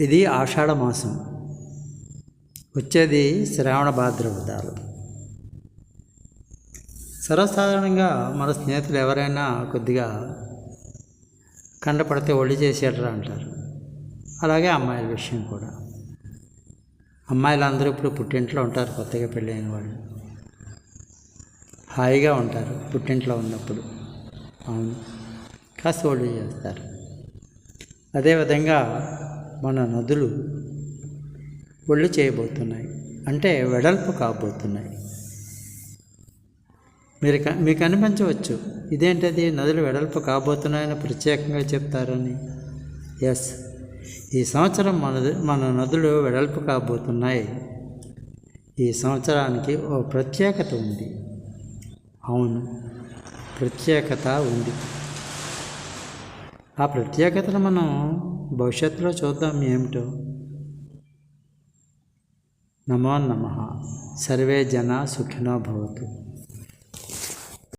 ఇది ఆషాఢ మాసం, వచ్చేది శ్రావణ భాద్రపదాలు. సర్వసాధారణంగా మన స్నేహితులు ఎవరైనా కొద్దిగా కండపడితే ఒళ్ళు చేసేటరా అంటారు. అలాగే అమ్మాయిల విషయం కూడా. అమ్మాయిలందరూ ఇప్పుడు పుట్టింట్లో ఉంటారు. కొత్తగా పెళ్ళైన వాళ్ళు హాయిగా ఉంటారు పుట్టింట్లో ఉన్నప్పుడు. అవును, కాస్త ఒళ్ళు చేస్తారు. అదేవిధంగా మన నదులు ఒళ్ళు చేయబోతున్నాయి, అంటే వెడల్పు కాబోతున్నాయి. మీకు అనిపించవచ్చు, ఇదేంటది నదులు వెడల్పు కాబోతున్నాయని ప్రత్యేకంగా చెప్తారని. ఎస్, ఈ సంవత్సరం మన నదులు వెడల్పు కాబోతున్నాయి. ఈ సంవత్సరానికి ఓ ప్రత్యేకత ఉంది. అవును, ప్రత్యేకత ఉంది. ఆ ప్రత్యేకతను మనం భవిష్యత్తులో చూద్దాం ఏమిటో. నమో నమః. సర్వే జనా సుఖినో భవంతు.